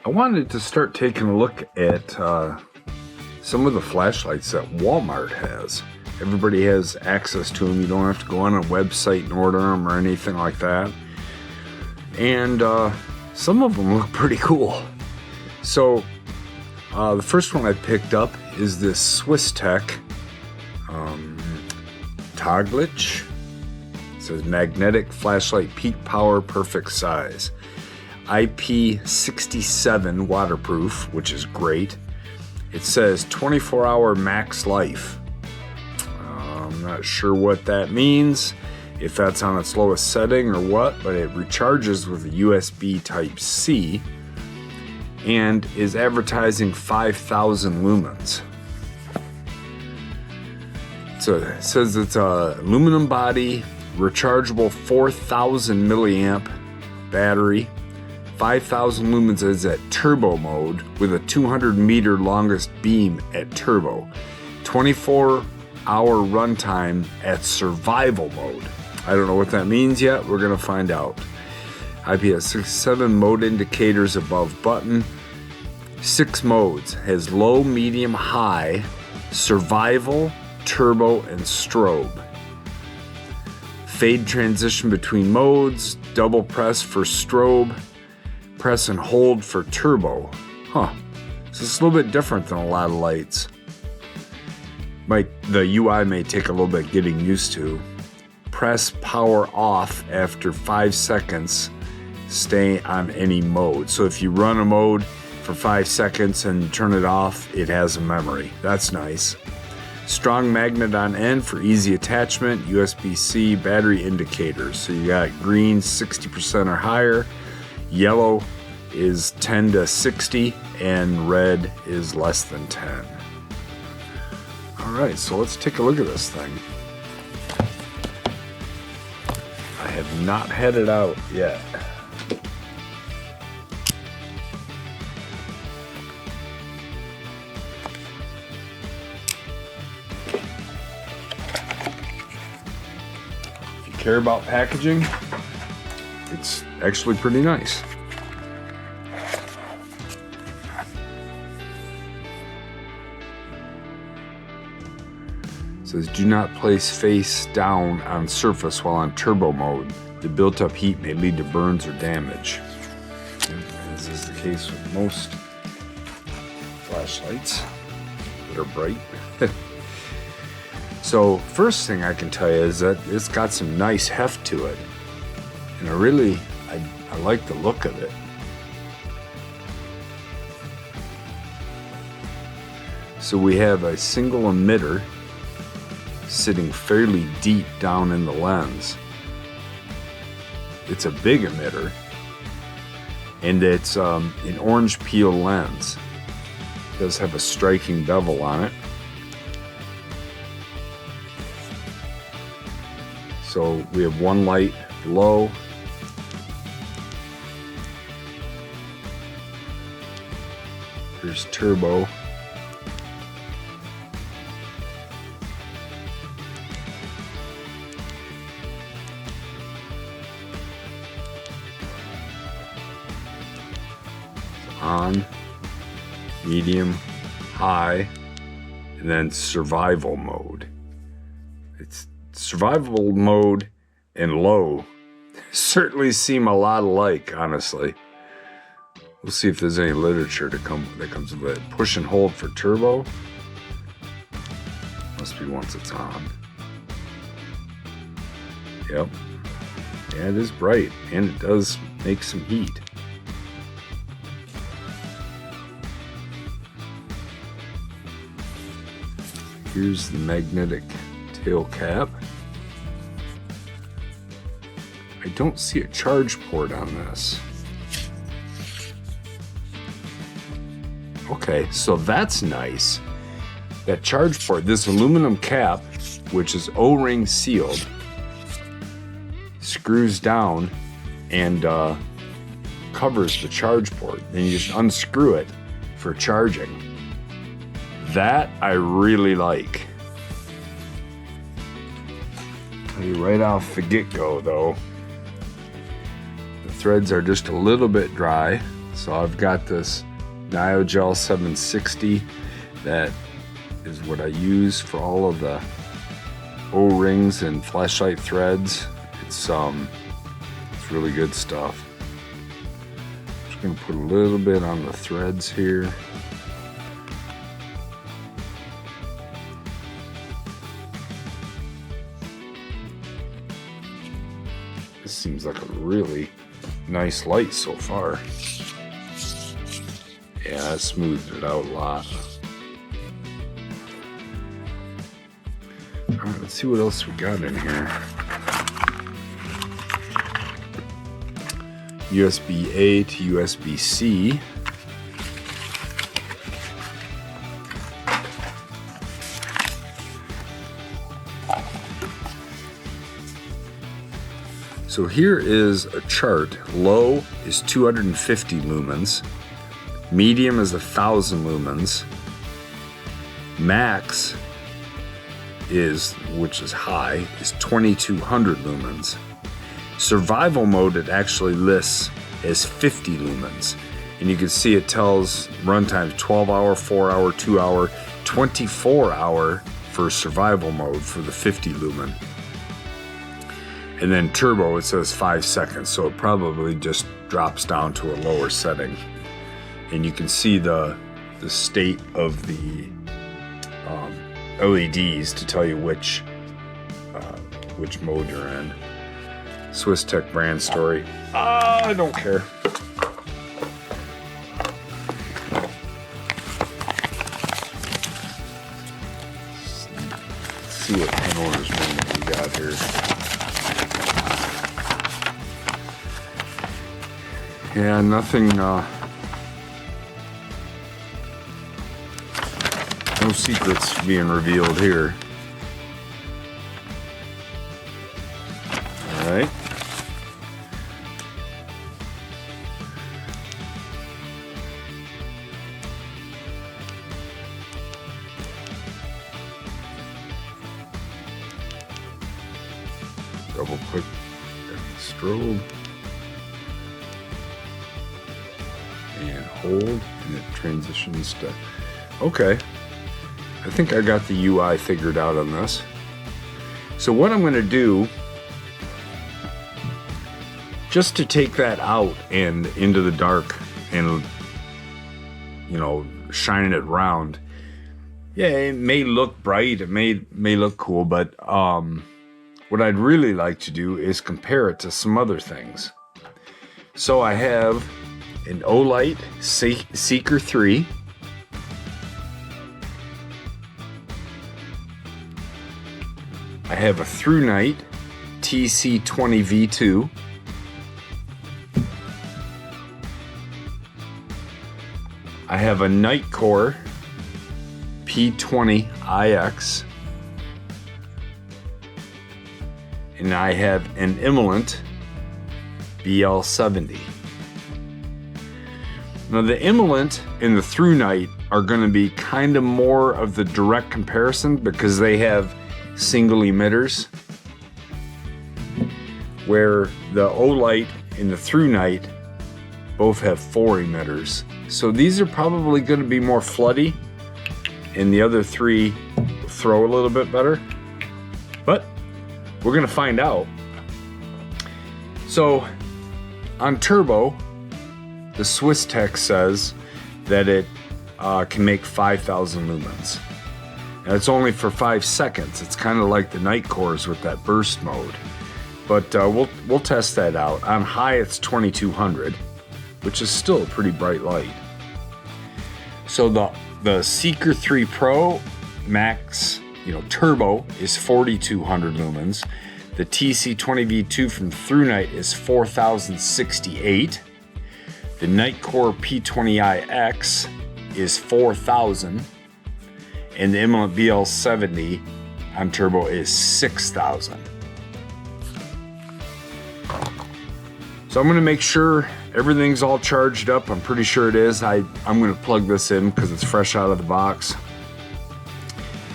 I wanted to start taking a look at some of the flashlights that Walmart has. Everybody has access to them. You don't have to go on a website and order them or anything like that. And some of them look pretty cool. So the first one I picked up is this Swiss Tech Taglich. It says magnetic flashlight, peak power, perfect size. IP67 waterproof, which is great. It says 24-hour max life. I'm not sure what that means, if that's on its lowest setting or what, but it recharges with a USB Type-C and is advertising 5,000 lumens. So it says it's a aluminum body, rechargeable 4,000 milliamp battery. 5,000 lumens is at turbo mode with a 200 meter longest beam at turbo. 24-hour runtime at survival mode. I don't know what that means yet. We're going to find out. IP67 mode indicators above button. 6 modes. Has low, medium, high, survival, turbo, and strobe. Fade transition between modes. Double press for strobe. Press and hold for turbo. So it's a little bit different than a lot of lights. The UI may take a little bit getting used to. Press power off after 5 seconds. Stay on any mode. So if you run a mode for 5 seconds and turn it off, it has a memory. That's nice. Strong magnet on end for easy attachment. USB-C battery indicators. So you got green 60% or higher. Yellow is 10 to 60 and red is less than 10. All right, so let's take a look at this thing. I have not had it out yet. If you care about packaging, it's actually pretty nice. It says, do not place face down on surface while on turbo mode. The built-up heat may lead to burns or damage. As is the case with most flashlights that are bright. So first thing I can tell you is that it's got some nice heft to it. And I like the look of it. So we have a single emitter sitting fairly deep down in the lens. It's a big emitter, and it's an orange peel lens. It does have a striking bevel on it. So we have one light below. Here's turbo. On, medium, high, and then survival mode. It's survival mode and low certainly seem a lot alike, honestly. We'll see if there's any literature that comes with it. Push and hold for turbo. Must be once it's on. Yep. Yeah, it is bright, and it does make some heat. Here's the magnetic tail cap. I don't see a charge port on this. Okay, so that's nice. That charge port, this aluminum cap, which is O-ring sealed, screws down and covers the charge port. Then you just unscrew it for charging. That I really like. Right off the get-go, though, the threads are just a little bit dry. So I've got this Niogel 760 that is what I use for all of the O-rings and flashlight threads. It's really good stuff. Just gonna put a little bit on the threads here. This seems like a really nice light so far. Yeah, I smoothed it out a lot. All right, let's see what else we got in here. USB-A to USB-C. So here is a chart. Low is 250 lumens. Medium is 1,000 lumens. Max is, which is high, is 2,200 lumens. Survival mode, it actually lists as 50 lumens. And you can see it tells runtime 12 hour, 4 hour, 2 hour, 24 hour for survival mode for the 50 lumen. And then turbo, it says 5 seconds. So it probably just drops down to a lower setting. And you can see the state of the LEDs to tell you which mode you're in. Swiss Tech brand story. I don't care. Let's see what pen orders we got here. Yeah, nothing. No secrets being revealed here. All right. Double click the strobe and hold, and it transitions to, okay. I think I got the UI figured out on this. So what I'm gonna do, just to take that out and into the dark and, you know, shining it round, yeah, it may look bright, it may look cool, but what I'd really like to do is compare it to some other things. So I have an Olight Seeker 3. I have a ThruNite TC20V2. I have a Nitecore P20IX. And I have an Immelent BL70. Now the Immelent and the ThruNite are going to be kind of more of the direct comparison because they have single emitters, where the Olight and the ThruNite both have 4 emitters. So these are probably going to be more floody, and the other 3 throw a little bit better. But we're going to find out. So on turbo, the Swiss Tech says that it can make 5,000 lumens. Now it's only for 5 seconds. It's kind of like the Nitecores with that burst mode. But we'll test that out. On high, it's 2,200, which is still a pretty bright light. So the Seeker 3 Pro Max, turbo is 4,200 lumens. The TC20V2 from ThruNite is 4,068. The Nitecore P20iX is 4,000. And the Immelent BL70 on turbo is 6,000. So I'm going to make sure everything's all charged up. I'm pretty sure it is. I'm going to plug this in because it's fresh out of the box.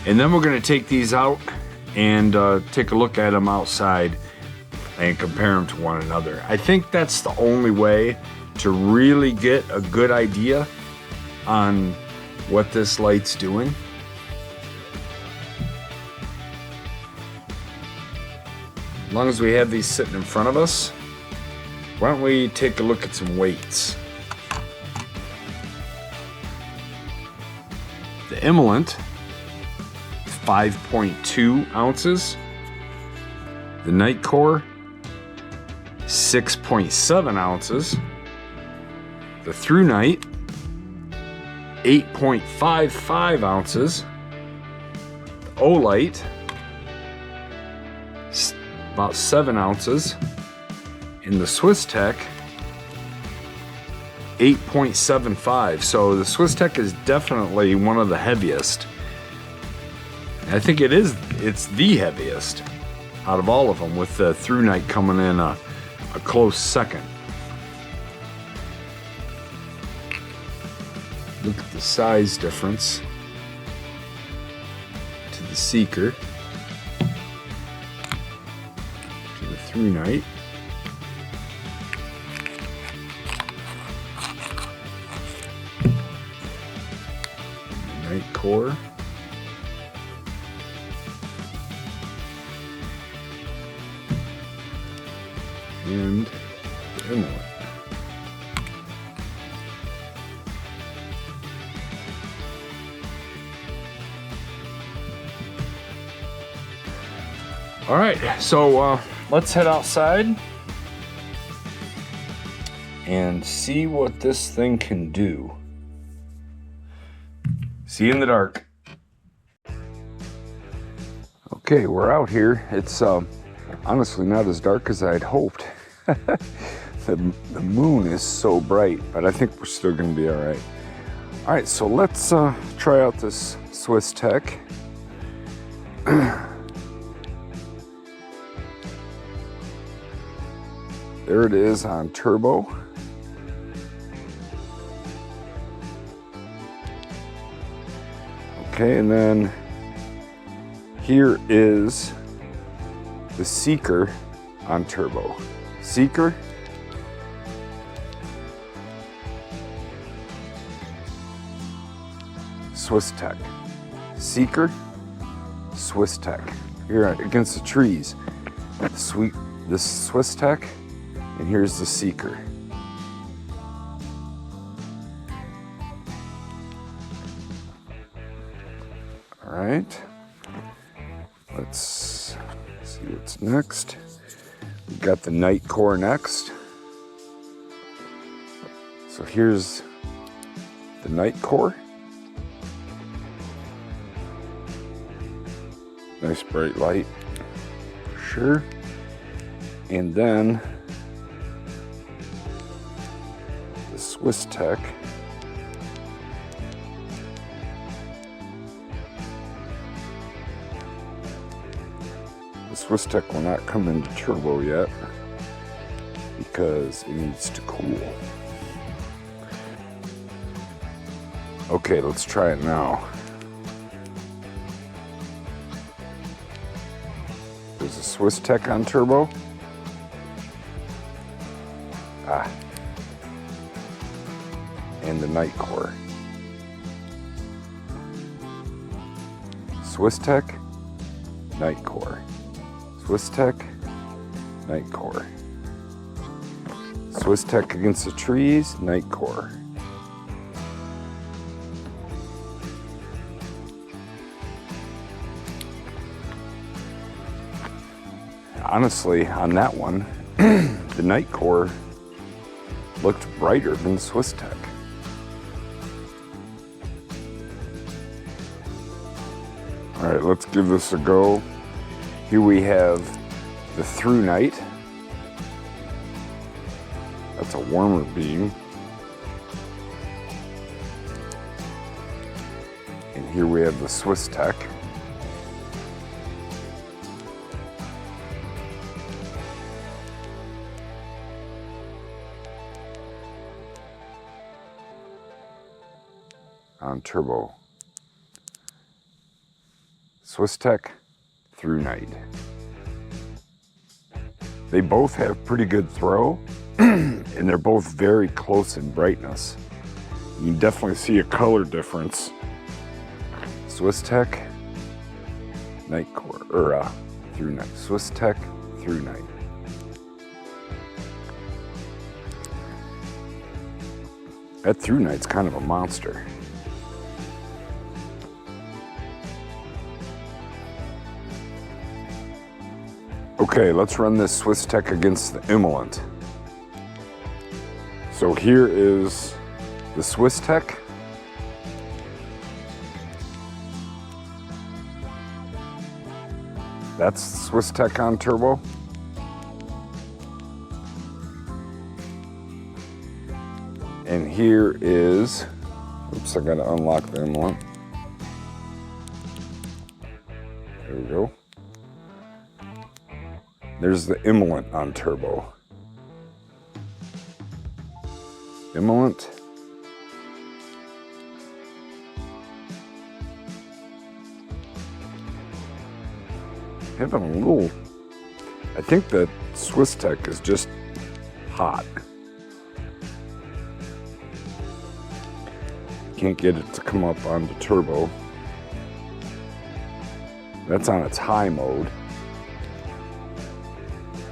And then we're going to take these out and take a look at them outside and compare them to one another. I think that's the only way to really get a good idea on what this light's doing. As long as we have these sitting in front of us, why don't we take a look at some weights. The Emelant, 5.2 ounces. The Night Core, 6.7 ounces. The Through Night, 8.55 ounces. The Olight, about 7 ounces. In the Swiss Tech, 8.75. So the Swiss Tech is definitely one of the heaviest. I think it's the heaviest out of all of them, with the Through Night coming in a close second. Look at the size difference to the Seeker, to the Through Night. Night Core. And the Emelant. All right, so let's head outside and see what this thing can do. See you in the dark. Okay, we're out here. It's honestly not as dark as I'd hoped. The moon is so bright, but I think we're still gonna be all right. All right, so let's try out this Swiss Tech. There it is on turbo. Okay, and then here is the Seeker on turbo. Seeker. Swiss Tech. Seeker. Swiss Tech. Here against the trees. This Swiss Tech, and here's the Seeker. All right. Let's see what's next. We've got the Night Core next. So here's the Night Core. Nice bright light, for sure. And then the Swiss Tech. The Swiss Tech will not come into turbo yet because it needs to cool. Okay, let's try it now. There's a Swiss Tech on turbo. And the Night Core. Swiss Tech, Night Core. Swiss Tech, Night Core. Swiss Tech against the trees, Night Core. Honestly, on that one, the Night Core looked brighter than the Swiss Tech. All right, let's give this a go. Here we have the Through Night. That's a warmer beam. And here we have the Swiss Tech. On turbo. Swiss Tech, Through Night. They both have pretty good throw, And they're both very close in brightness. You can definitely see a color difference. Swiss Tech, night core, or through night. Swiss Tech, through night. That through night's kind of a monster. Okay, let's run this Swiss Tech against the Emerald. So here is the Swiss Tech. That's Swiss Tech on turbo. And here is, oops, I gotta unlock the Emerald. There we go. There's the Emerald on turbo. Emerald. Having a little, I think that Swiss Tech is just hot. Can't get it to come up onto turbo. That's on its high mode.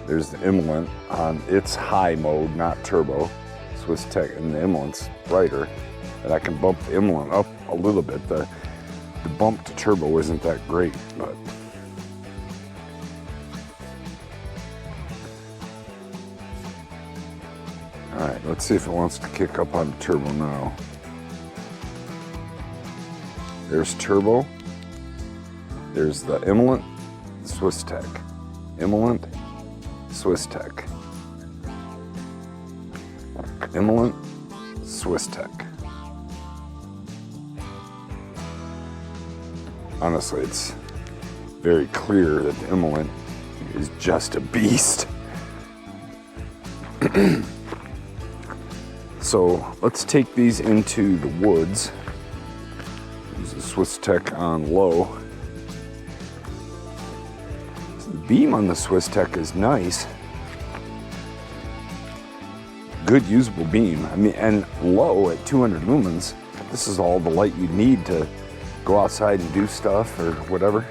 There's the Emerald on its high mode, not turbo. Swiss Tech, and the Emerald's brighter. And I can bump the Emerald up a little bit. The bump to turbo isn't that great, but all right, let's see if it wants to kick up on turbo now. There's turbo. There's the Emerald, Swiss Tech. Emerald, Swiss Tech. Emerald, Swiss Tech. Honestly, it's very clear that the Emerald is just a beast. So let's take these into the woods. Use the Swiss Tech on low. So the beam on the Swiss Tech is nice. Good usable beam. I mean, and low at 200 lumens, this is all the light you need to go outside and do stuff or whatever.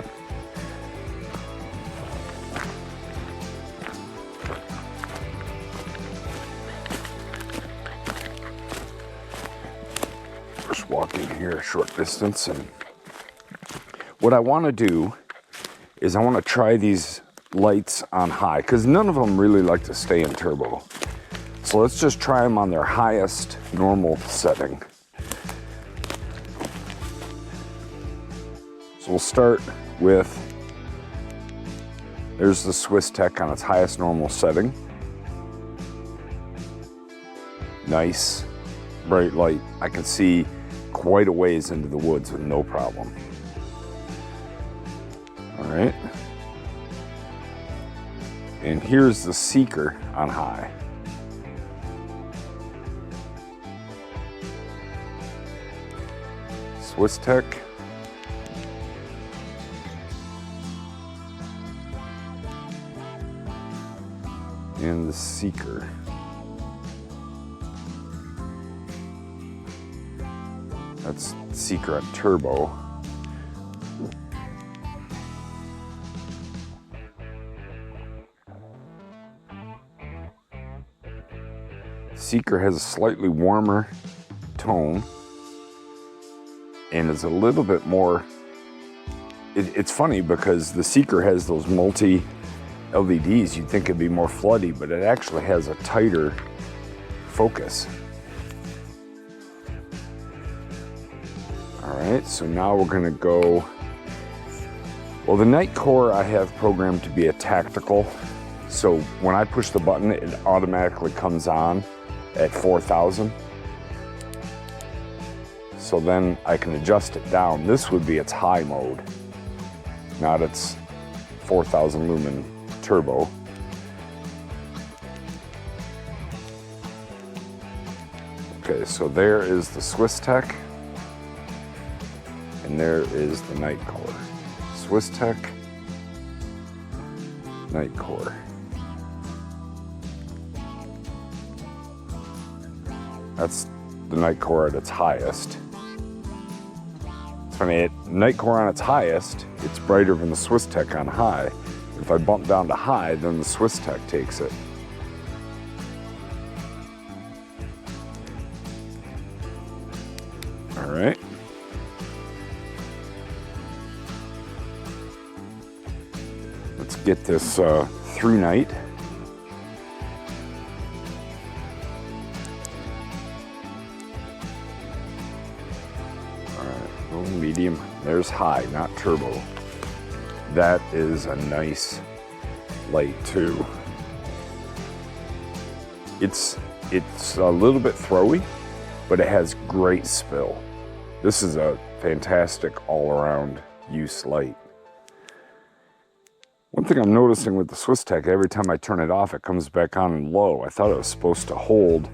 Just walking here a short distance, and what I want to do is I want to try these lights on high, because none of them really like to stay in turbo. So let's just try them on their highest normal setting. So we'll start with, there's the Swiss Tech on its highest normal setting. Nice, bright light. I can see quite a ways into the woods with no problem. All right. And here's the Seeker on high. Swiss Tech. And the Seeker. That's Seeker on turbo. Seeker has a slightly warmer tone and is a little bit more, it's funny because the Seeker has those multi LEDs. You'd think it'd be more floody, but it actually has a tighter focus. All right, so now we're gonna go, well, the night core I have programmed to be a tactical. So when I push the button, it automatically comes on at 4,000. So then I can adjust it down. This would be its high mode, not its 4,000 lumen turbo. Okay, so there is the Swiss Tech, and there is the night core. Swiss Tech, night core. That's the night core at its highest. It's funny, at night core on its highest, it's brighter than the Swiss Tech on high. If I bump down to high, then the Swiss Tech takes it. All right. Let's get this through night. All right, low, medium. There's high, not turbo. That is a nice light too. It's a little bit throwy, but it has great spill. This is a fantastic all-around use light. One thing I'm noticing with the Swiss Tech, every time I turn it off, it comes back on in low. I thought it was supposed to hold,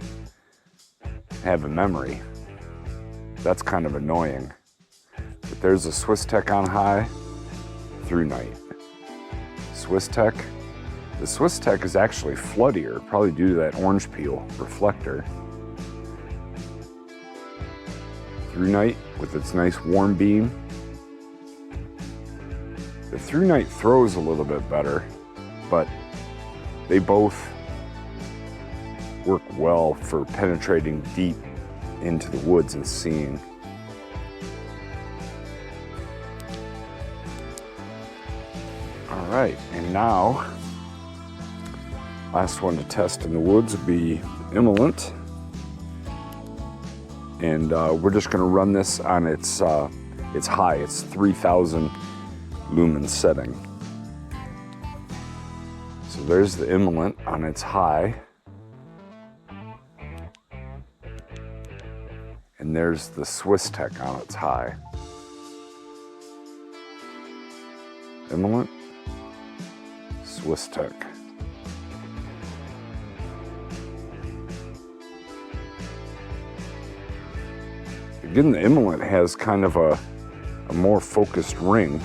have a memory. That's kind of annoying. But there's a Swiss Tech on high, through night. Swiss Tech. The Swiss Tech is actually floodier, probably due to that orange peel reflector. Through night with its nice warm beam. The through night throws a little bit better, but they both work well for penetrating deep into the woods and seeing. All right, and now, last one to test in the woods would be Emolant. And we're just gonna run this on its high, it's 3000 lumen setting. So there's the Emolant on its high. And there's the Swiss Tech on its high. Emolant, Swiss Tech. Again, the Emolant has kind of a more focused ring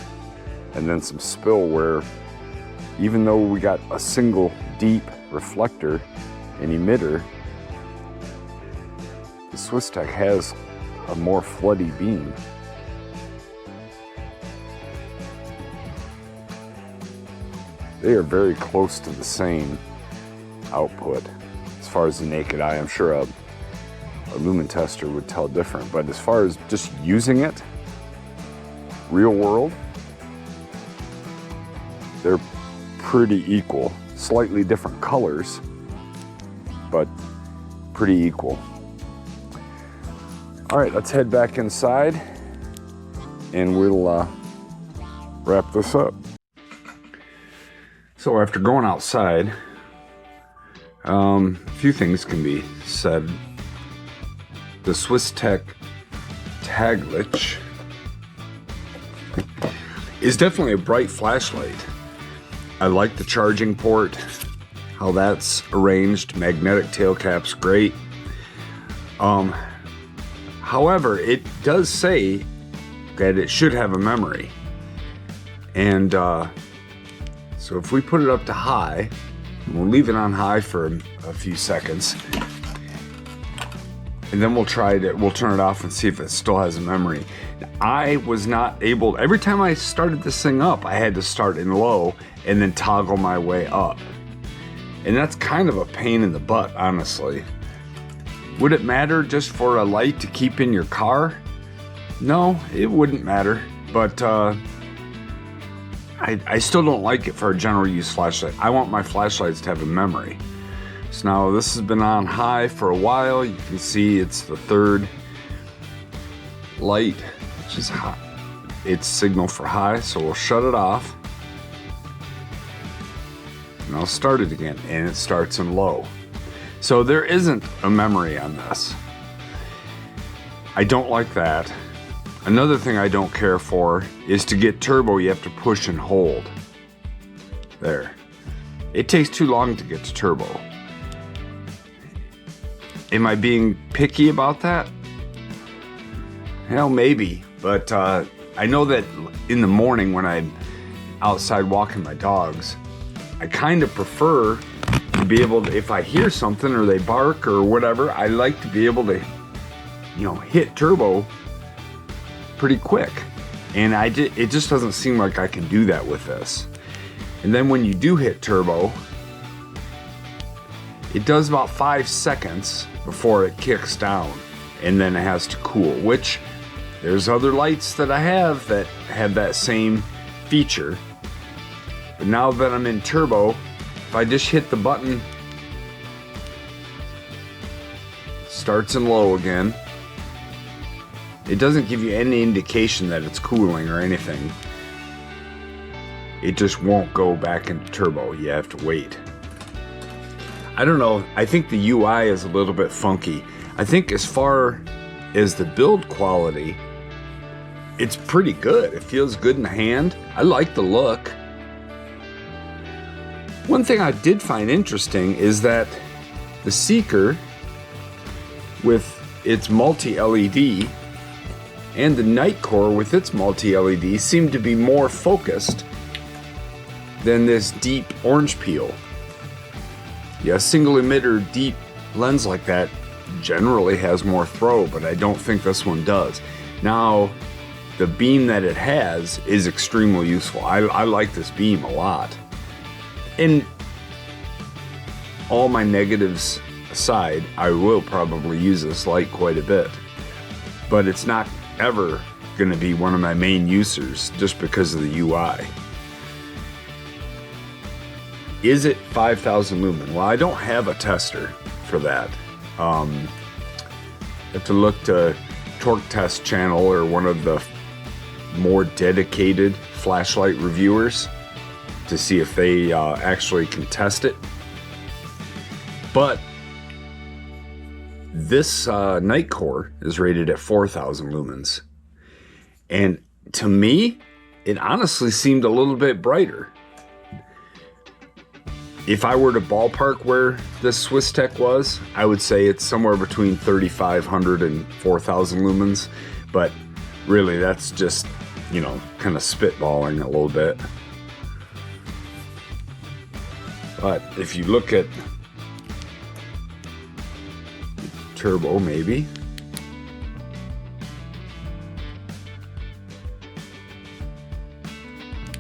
and then some spill where even though we got a single deep reflector and emitter, the Swiss Tech has a more floody beam. They are very close to the same output as far as the naked eye. I'm sure a lumen tester would tell different, but as far as just using it, real world, they're pretty equal. Slightly different colors, but pretty equal. All right, let's head back inside and we'll wrap this up. So after going outside, a few things can be said. The Swiss Tech Taglich is definitely a bright flashlight. I like the charging port, how that's arranged. Magnetic tail cap's great. However, it does say that it should have a memory. And so if we put it up to high, we'll leave it on high for a few seconds. And then we'll turn it off and see if it still has a memory. I was not able, every time I started this thing up, I had to start in low and then toggle my way up. And that's kind of a pain in the butt, honestly. Would it matter just for a light to keep in your car? No, it wouldn't matter. But I still don't like it for a general use flashlight. I want my flashlights to have a memory. So now this has been on high for a while. You can see it's the third light, which is hot. It's signal for high, so we'll shut it off. And I'll start it again, and it starts in low. So there isn't a memory on this. I don't like that. Another thing I don't care for is to get turbo, you have to push and hold. There. It takes too long to get to turbo. Am I being picky about that? Hell, maybe. But I know that in the morning when I'm outside walking my dogs, I kind of prefer to be able to, if I hear something or they bark or whatever, I like to be able to, you know, hit turbo pretty quick. And it just doesn't seem like I can do that with this. And then when you do hit turbo, it does about 5 seconds before it kicks down, and then it has to cool, which there's other lights that I have that have that same feature. But now that I'm in turbo, if I just hit the button, starts in low again. It doesn't give you any indication that it's cooling or anything. It just won't go back into turbo. You have to wait. I don't know. I think the UI is a little bit funky. I think as far as the build quality, it's pretty good. It feels good in the hand. I like the look. One thing I did find interesting is that the Seeker, with its multi-LED, and the Nightcore with its multi-LED seem to be more focused than this deep orange peel. Yeah, a single emitter deep lens like that generally has more throw, but I don't think this one does. Now, the beam that it has is extremely useful. I like this beam a lot. And all my negatives aside, I will probably use this light quite a bit. But it's not ever going to be one of my main users just because of the UI. Is it 5,000 lumen? Well, I don't have a tester for that. I have to look to Torque Test channel or one of the more dedicated flashlight reviewers to see if they actually can test it. But this Nightcore is rated at 4,000 lumens. And to me, it honestly seemed a little bit brighter. If I were to ballpark where this Swiss Tech was, I would say it's somewhere between 3,500 and 4,000 lumens. But really, that's just, you know, kind of spitballing a little bit. But if you look at turbo, maybe.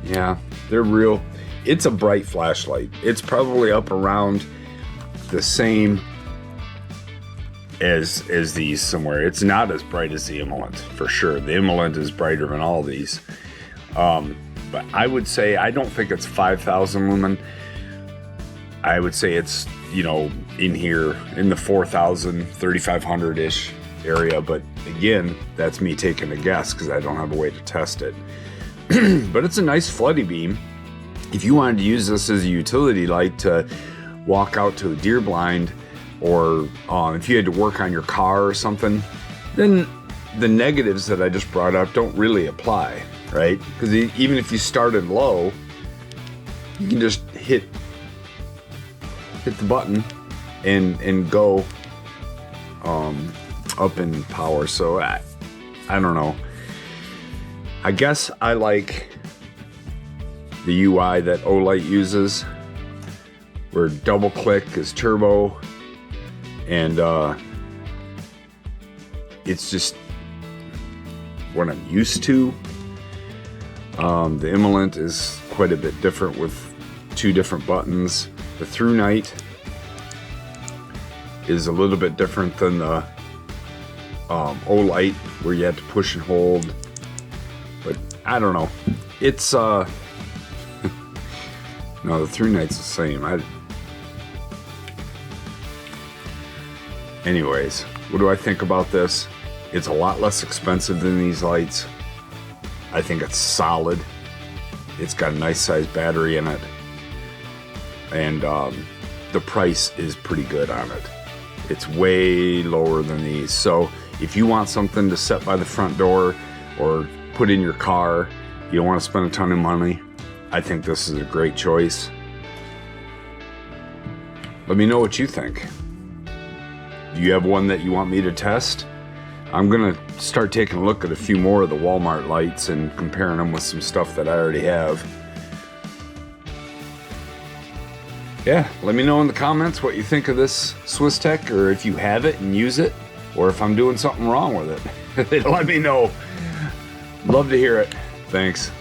Yeah, they're real. It's a bright flashlight. It's probably up around the same as these somewhere. It's not as bright as the Immolent, for sure. The Immolent is brighter than all these. But I would say, I don't think it's 5,000 lumen. I would say it's, you know, in here in the 4,000, 3,500-ish area. But again, that's me taking a guess because I don't have a way to test it. But it's a nice floody beam. If you wanted to use this as a utility light to walk out to a deer blind, or if you had to work on your car or something, then the negatives that I just brought up don't really apply, right? Because even if you started low, you can just hit the button and go up in power. So I don't know. I guess I like the UI that Olight uses, where double click is turbo, and it's just what I'm used to. The Immolent is quite a bit different with 2 different buttons. The Through Night is a little bit different than the Olight, where you had to push and hold. But I don't know. It's no, the Through Night's the same. Anyways, what do I think about this? It's a lot less expensive than these lights. I think it's solid. It's got a nice sized battery in it. And the price is pretty good on it. It's way lower than these. So if you want something to set by the front door or put in your car, you don't want to spend a ton of money, I think this is a great choice. Let me know what you think. Do you have one that you want me to test? I'm gonna start taking a look at a few more of the Walmart lights and comparing them with some stuff that I already have. Yeah, let me know in the comments what you think of this Swiss Tech, or if you have it and use it, or if I'm doing something wrong with it. Let me know. Love to hear it. Thanks.